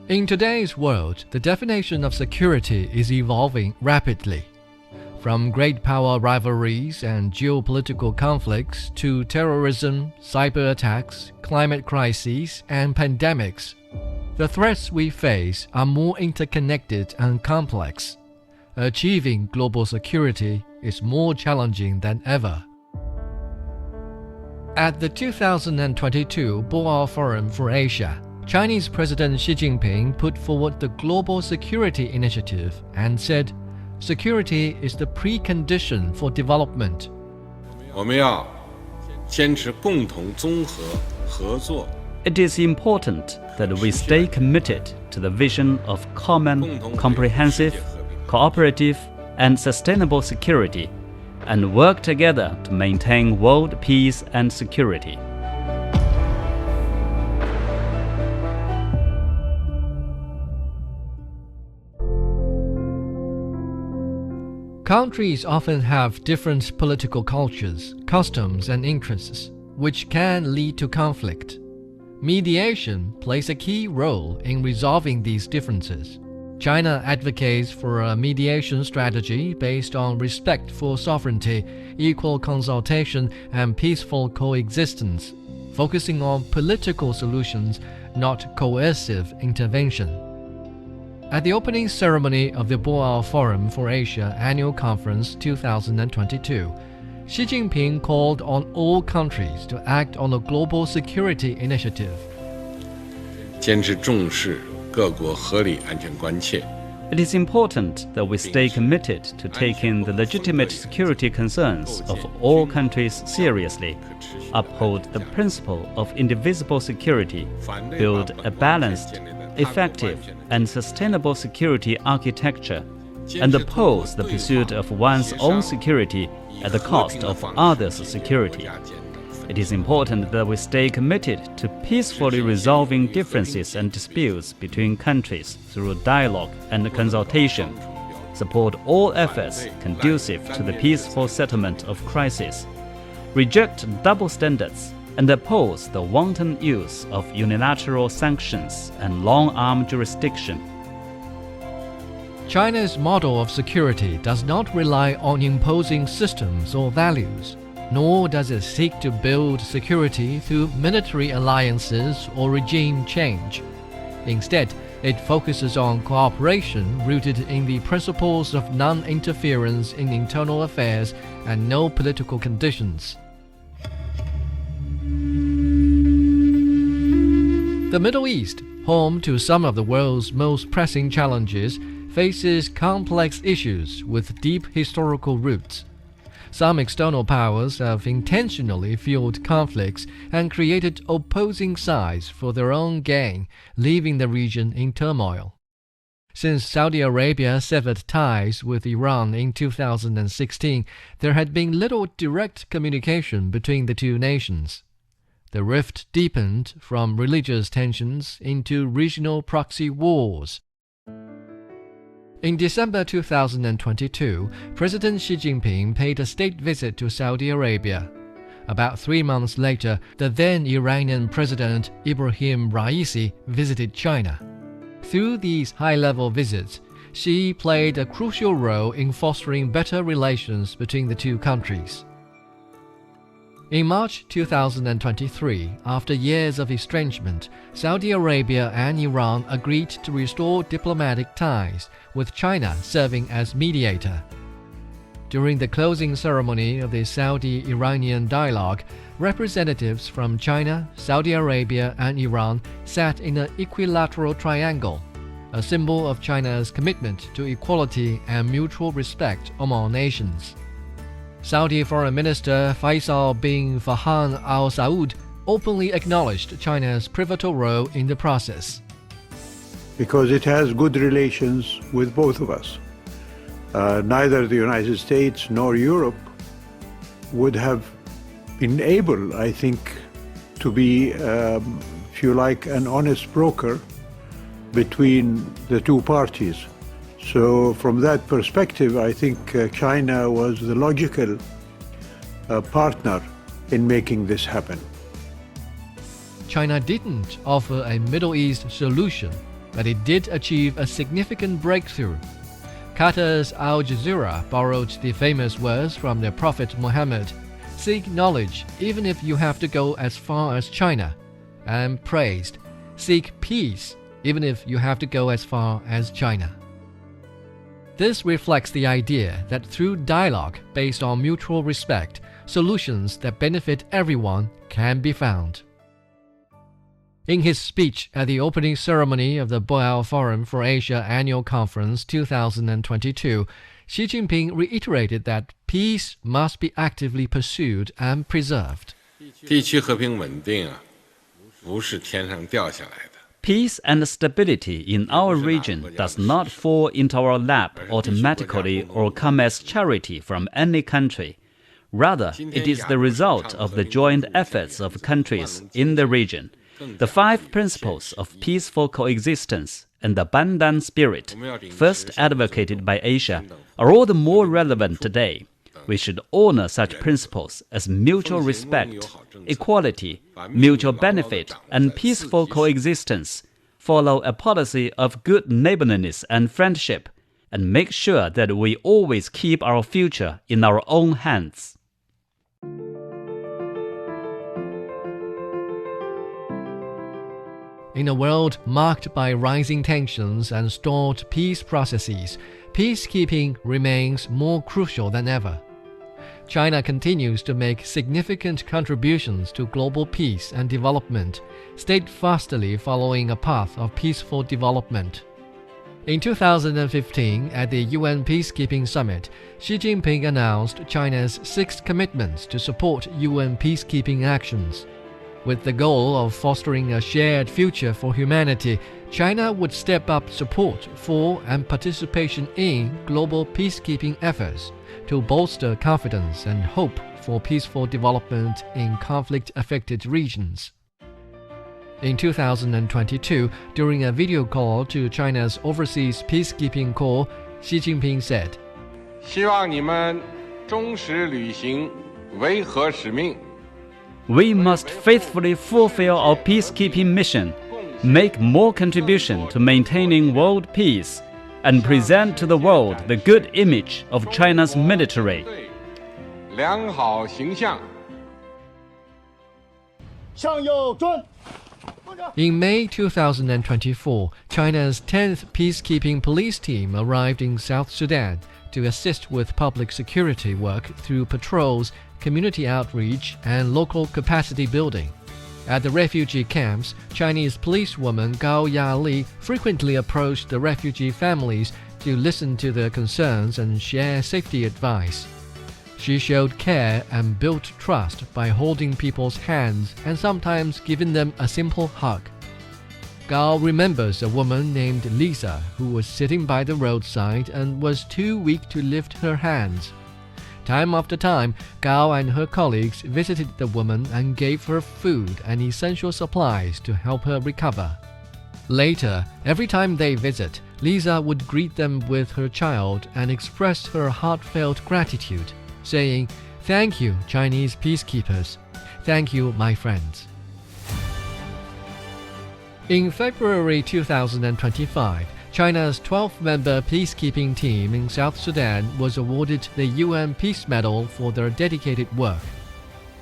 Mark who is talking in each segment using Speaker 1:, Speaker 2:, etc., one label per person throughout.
Speaker 1: In today's world, the definition of security is evolving rapidly. From great power rivalries and geopolitical conflicts to terrorism, cyber attacks, climate crises, and pandemics, the threats we face are more interconnected and complex. Achieving global security is more challenging than ever. At the 2022 Boao Forum for Asia, Chinese President Xi Jinping put forward the Global Security Initiative and said, security is the precondition for development.
Speaker 2: 我们要坚持共同综合合作。
Speaker 3: It is important that we stay committed to the vision of common, comprehensive, cooperative, and sustainable security, and work together to maintain world peace and security.
Speaker 1: Countries often have different political cultures, customs, and interests, which can lead to conflict. Mediation plays a key role in resolving these differences. China advocates for a mediation strategy based on respect for sovereignty, equal consultation, and peaceful coexistence, focusing on political solutions, not coercive intervention. At the opening ceremony of the Boao Forum for Asia Annual Conference 2022, Xi Jinping called on all countries to act on a global security initiative.
Speaker 2: 坚持重视各国合理安全关切。
Speaker 3: It is important that we stay committed to taking the legitimate security concerns of all countries seriously, uphold the principle of indivisible security, build a balanced, effective, and sustainable security architecture, and oppose the pursuit of one's own security at the cost of others' security. It is important that we stay committed to peacefully resolving differences and disputes between countries through dialogue and consultation, support all efforts conducive to the peaceful settlement of crises, reject double standards, and oppose the wanton use of unilateral sanctions and long-arm jurisdiction.
Speaker 1: China's model of security does not rely on imposing systems or values, nor does it seek to build security through military alliances or regime change. Instead, it focuses on cooperation rooted in the principles of non-interference in internal affairs and no political conditions. The Middle East, home to some of the world's most pressing challenges, faces complex issues with deep historical roots. Some external powers have intentionally fueled conflicts and created opposing sides for their own gain, leaving the region in turmoil. Since Saudi Arabia severed ties with Iran in 2016, there had been little direct communication between the two nations. The rift deepened from religious tensions into regional proxy wars. In December 2022, President Xi Jinping paid a state visit to Saudi Arabia. About 3 months later, the then Iranian President Ibrahim Raisi visited China. Through these high-level visits, Xi played a crucial role in fostering better relations between the two countries. In March 2023, after years of estrangement, Saudi Arabia and Iran agreed to restore diplomatic ties, with China serving as mediator. During the closing ceremony of the Saudi-Iranian dialogue, representatives from China, Saudi Arabia, and Iran sat in an equilateral triangle, a symbol of China's commitment to equality and mutual respect among nations. Saudi Foreign Minister Faisal bin Farhan Al Saud openly acknowledged China's pivotal role in the process.
Speaker 4: Because it has good relations with both of us. Neither the United States nor Europe would have been able, I think, to be, if you like, an honest broker between the two parties. So from that perspective, I think China was the logical partner in making this happen.
Speaker 1: China didn't offer a Middle East solution, but it did achieve a significant breakthrough. Qatar's Al Jazeera borrowed the famous words from their Prophet Muhammad, "Seek knowledge even if you have to go as far as China," and praised, "Seek peace even if you have to go as far as China." This reflects the idea that through dialogue based on mutual respect, solutions that benefit everyone can be found. In his speech at the opening ceremony of the Boao Forum for Asia Annual Conference 2022, Xi Jinping reiterated that peace must be actively pursued and preserved.
Speaker 2: 地区和平稳定啊，不是天上掉下来的。
Speaker 3: Peace and stability in our region does not fall into our lap automatically or come as charity from any country. Rather, it is the result of the joint efforts of countries in the region. The 5 principles of peaceful coexistence and the Bandan spirit, first advocated by Asia, are all the more relevant today. We should honor such principles as mutual respect, equality, mutual benefit, and peaceful coexistence, follow a policy of good neighborliness and friendship, and make sure that we always keep our future in our own hands.
Speaker 1: In a world marked by rising tensions and stalled peace processes, peacekeeping remains more crucial than ever. China continues to make significant contributions to global peace and development, steadfastly following a path of peaceful development. In 2015, at the UN Peacekeeping Summit, Xi Jinping announced China's 6 commitments to support UN peacekeeping actions. With the goal of fostering a shared future for humanity, China would step up support for and participation in global peacekeeping efforts to bolster confidence and hope for peaceful development in conflict-affected regions. In 2022, during a video call to China's Overseas Peacekeeping Corps, Xi Jinping said,
Speaker 2: 希望你们忠实履行维和使命。
Speaker 3: We must faithfully fulfill our peacekeeping mission, make more contribution to maintaining world peace, and present to the world the good image of China's military.
Speaker 2: 良好形象。
Speaker 1: In May 2024, China's 10th Peacekeeping Police Team arrived in South Sudan to assist with public security work through patrols, community outreach, and local capacity building. At the refugee camps, Chinese policewoman Gao Yali frequently approached the refugee families to listen to their concerns and share safety advice. She showed care and built trust by holding people's hands and sometimes giving them a simple hug. Gao remembers a woman named Lisa who was sitting by the roadside and was too weak to lift her hands. Time after time, Gao and her colleagues visited the woman and gave her food and essential supplies to help her recover. Later, every time they visit, Lisa would greet them with her child and express her heartfelt gratitude, saying, "Thank you, Chinese peacekeepers. Thank you, my friends." In February 2025, China's 12-member peacekeeping team in South Sudan was awarded the UN Peace Medal for their dedicated work.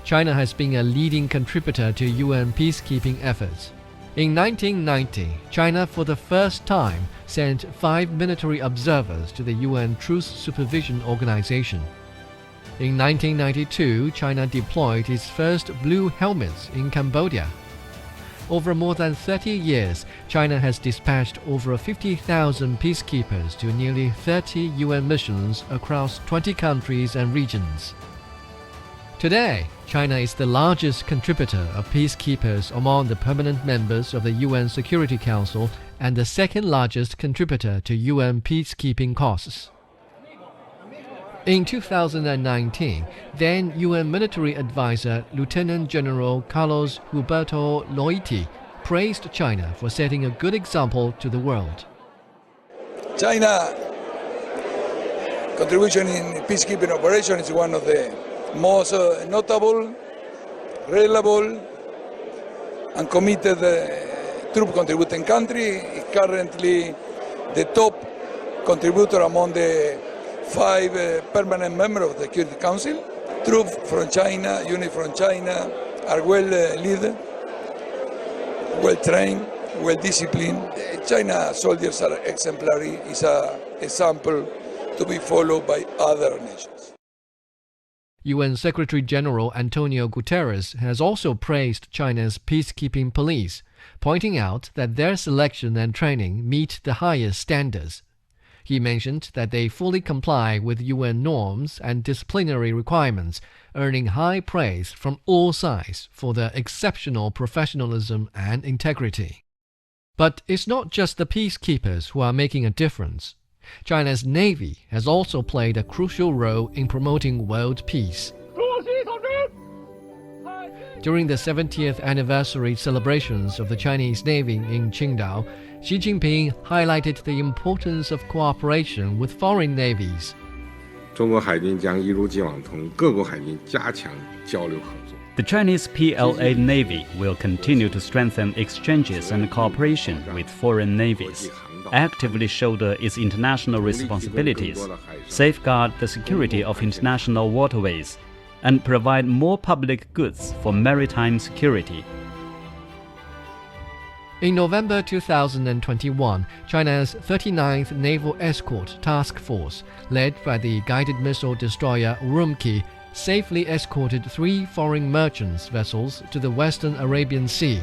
Speaker 1: China has been a leading contributor to UN peacekeeping efforts. In 1990, China for the first time sent 5 military observers to the UN Truce Supervision Organization. In 1992, China deployed its first blue helmets in Cambodia. Over more than 30 years, China has dispatched over 50,000 peacekeepers to nearly 30 UN missions across 20 countries and regions. Today, China is the largest contributor of peacekeepers among the permanent members of the UN Security Council and the second largest contributor to UN peacekeeping costs. In 2019, then UN military advisor Lieutenant General Carlos Huberto Loiti praised China for setting a good example to the world.
Speaker 5: China's contribution in peacekeeping operations is one of the most notable, reliable, and committed troop contributing country, is currently the top contributor among the 5 permanent members of the Security Council. Troops from China, units from China, are well led, well trained, well disciplined. China soldiers are exemplary, is an example to be followed by other nations.
Speaker 1: UN Secretary-General Antonio Guterres has also praised China's peacekeeping police, pointing out that their selection and training meet the highest standards. He mentioned that they fully comply with UN norms and disciplinary requirements, earning high praise from all sides for their exceptional professionalism and integrity. But it's not just the peacekeepers who are making a difference. China's Navy has also played a crucial role in promoting world peace. During the 70th anniversary celebrations of the Chinese Navy in Qingdao, Xi Jinping highlighted the importance of cooperation with foreign navies.
Speaker 2: 中国海军将一如既往同各国海军加强交流合作。
Speaker 3: The Chinese PLA Navy will continue to strengthen exchanges and cooperation with foreign navies, actively shoulder its international responsibilities, safeguard the security of international waterways, and provide more public goods for maritime security.
Speaker 1: In November 2021, China's 39th Naval Escort Task Force, led by the guided missile destroyer Urumqi, safely escorted 3 foreign merchant vessels to the Western Arabian Sea.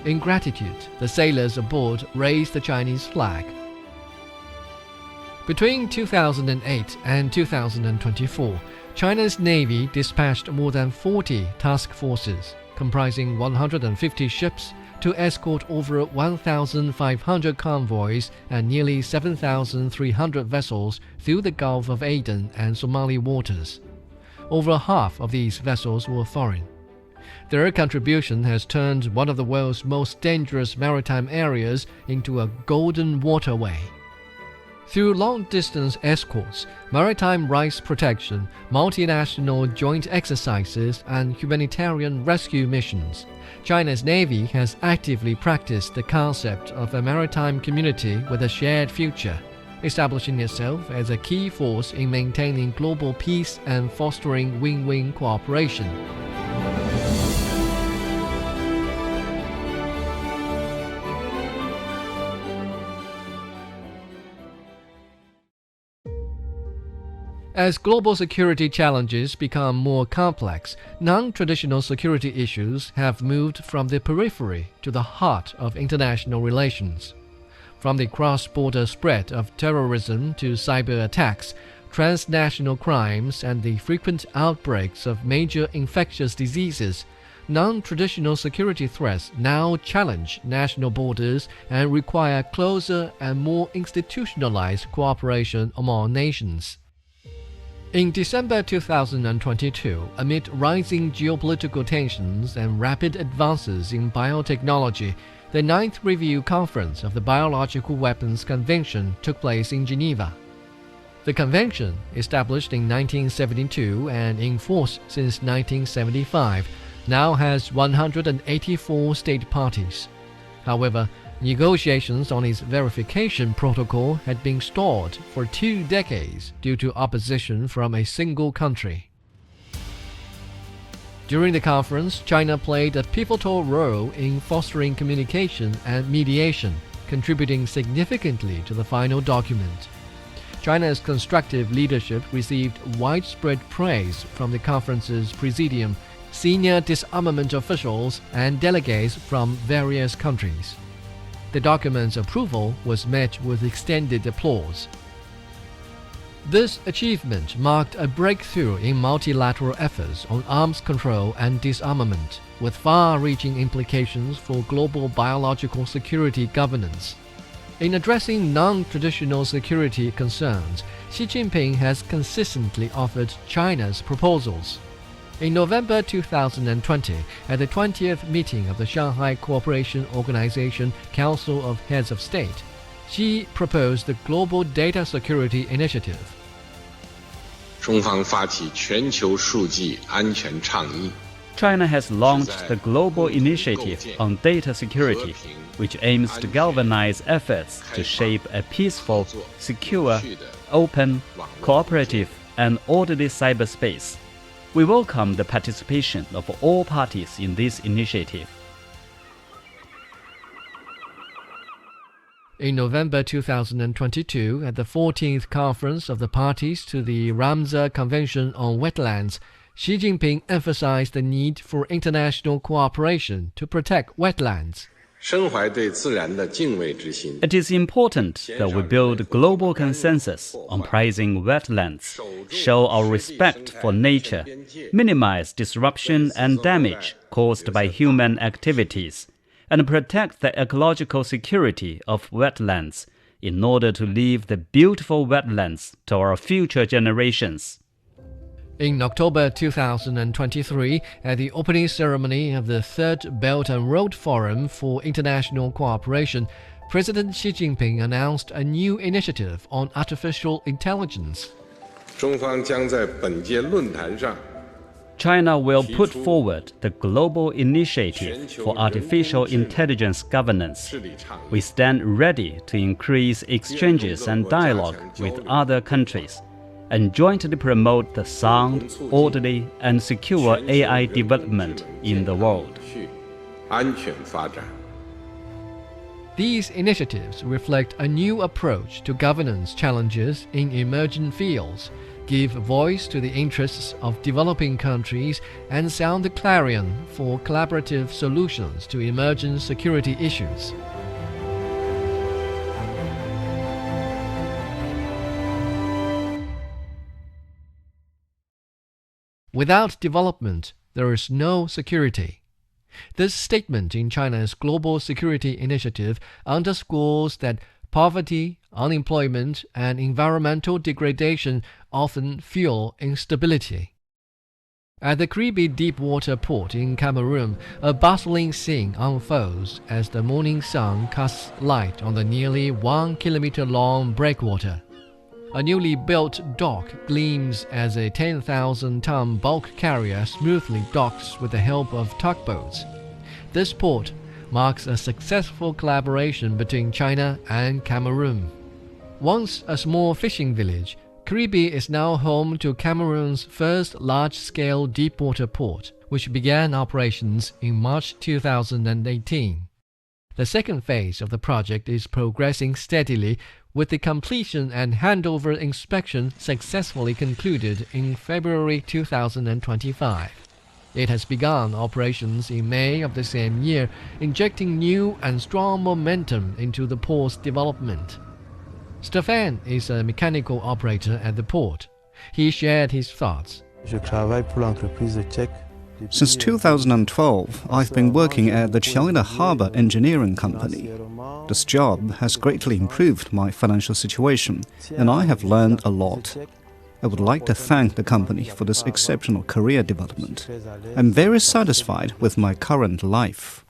Speaker 1: In gratitude, the sailors aboard raised the Chinese flag. Between 2008 and 2024, China's Navy dispatched more than 40 task forces, comprising 150 ships, to escort over 1,500 convoys and nearly 7,300 vessels through the Gulf of Aden and Somali waters. Over half of these vessels were foreign. Their contribution has turned one of the world's most dangerous maritime areas into a golden waterway. Through long-distance escorts, maritime rights protection, multinational joint exercises, and humanitarian rescue missions, China's Navy has actively practiced the concept of a maritime community with a shared future, establishing itself as a key force in maintaining global peace and fostering win-win cooperation. As global security challenges become more complex, non-traditional security issues have moved from the periphery to the heart of international relations. From the cross-border spread of terrorism to cyber attacks, transnational crimes, and the frequent outbreaks of major infectious diseases, non-traditional security threats now challenge national borders and require closer and more institutionalized cooperation among nations. In December 2022, amid rising geopolitical tensions and rapid advances in biotechnology, the 9th Review Conference of the Biological Weapons Convention took place in Geneva. The convention, established in 1972 and in force since 1975, now has 184 state parties. However, negotiations on its verification protocol had been stalled for 2 decades due to opposition from a single country. During the conference, China played a pivotal role in fostering communication and mediation, contributing significantly to the final document. China's constructive leadership received widespread praise from the conference's presidium, senior disarmament officials, and delegates from various countries. The document's approval was met with extended applause. This achievement marked a breakthrough in multilateral efforts on arms control and disarmament, with far-reaching implications for global biological security governance. In addressing non-traditional security concerns, Xi Jinping has consistently offered China's proposals. In November 2020, at the 20th meeting of the Shanghai Cooperation Organization Council of Heads of State, Xi proposed the Global Data Security Initiative.
Speaker 2: 中方发起全球数据安全倡议。
Speaker 3: China has launched the Global Initiative on Data Security, which aims to galvanize efforts to shape a peaceful, secure, open, cooperative, and orderly cyberspace. We welcome the participation of all parties in this initiative.
Speaker 1: In November 2022, at the 14th Conference of the Parties to the Ramsar Convention on Wetlands, Xi Jinping emphasized the need for international cooperation to protect wetlands.
Speaker 3: It is important that we build global consensus on prizing wetlands, show our respect for nature, minimize disruption and damage caused by human activities, and protect the ecological security of wetlands in order to leave the beautiful wetlands to our future generations.
Speaker 1: In October 2023, at the opening ceremony of the Third Belt and Road Forum for International Cooperation, President Xi Jinping announced a new initiative on artificial intelligence.
Speaker 3: China will put forward the Global Initiative for Artificial Intelligence Governance. We stand ready to increase exchanges and dialogue with other countries and jointly promote the sound, orderly, and secure AI development in the world.
Speaker 1: These initiatives reflect a new approach to governance challenges in emerging fields, give voice to the interests of developing countries, and sound the clarion for collaborative solutions to emerging security issues. Without development, there is no security. This statement in China's Global Security Initiative underscores that poverty, unemployment, and environmental degradation often fuel instability. At the Kribi deepwater port in Cameroon, a bustling scene unfolds as the morning sun casts light on the nearly 1 kilometer-long breakwater. A newly built dock gleams as a 10,000-ton bulk carrier smoothly docks with the help of tugboats. This port marks a successful collaboration between China and Cameroon. Once a small fishing village, Kribi is now home to Cameroon's first large-scale deepwater port, which began operations in March 2018. The second phase of the project is progressing steadily, with the completion and handover inspection successfully concluded in February 2025. It has begun operations in May of the same year, injecting new and strong momentum into the port's development. Stefan is a mechanical operator at the port. He shared his thoughts.
Speaker 6: Since 2012, I've been working at the China Harbour Engineering Company. This job has greatly improved my financial situation, and I have learned a lot. I would like to thank the company for this exceptional career development. I'm very satisfied with my current life.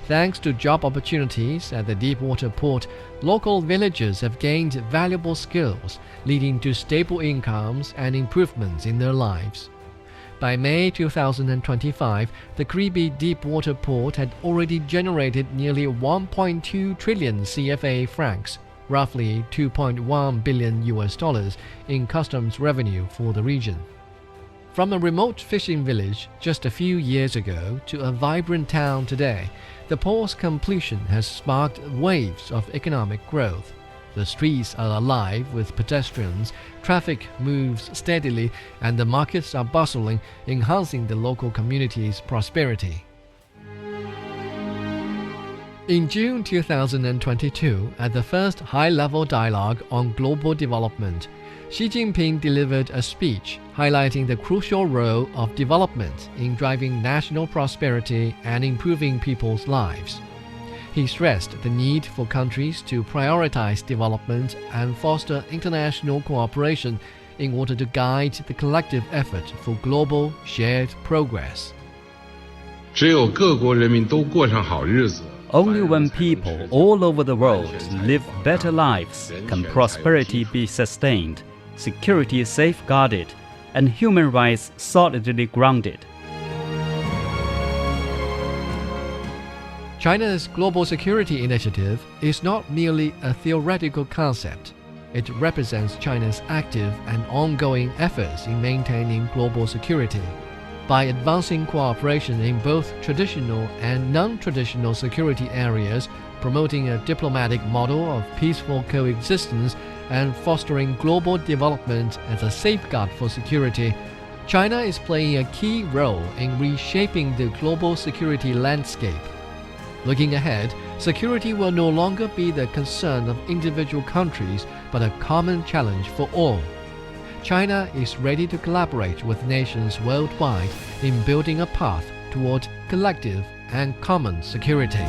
Speaker 1: Thanks to job opportunities at the deepwater port, local villagers have gained valuable skills, leading to stable incomes and improvements in their lives. By May 2025, the Kribi deepwater port had already generated nearly 1.2 trillion CFA francs, roughly $2.1 billion in customs revenue for the region. From a remote fishing village just a few years ago to a vibrant town today, the port's completion has sparked waves of economic growth. The streets are alive with pedestrians, traffic moves steadily, and the markets are bustling, enhancing the local community's prosperity. In June 2022, at the first high-level dialogue on global development, Xi Jinping delivered a speech highlighting the crucial role of development in driving national prosperity and improving people's lives. He stressed the need for countries to prioritize development and foster international cooperation in order to guide the collective effort for global shared progress.
Speaker 3: Only when people all over the world live better lives can prosperity be sustained, security safeguarded, and human rights solidly grounded.
Speaker 1: China's global security initiative is not merely a theoretical concept. It represents China's active and ongoing efforts in maintaining global security. By advancing cooperation in both traditional and non-traditional security areas, promoting a diplomatic model of peaceful coexistence, and fostering global development as a safeguard for security, China is playing a key role in reshaping the global security landscape. Looking ahead, security will no longer be the concern of individual countries, but a common challenge for all. China is ready to collaborate with nations worldwide in building a path toward collective and common security.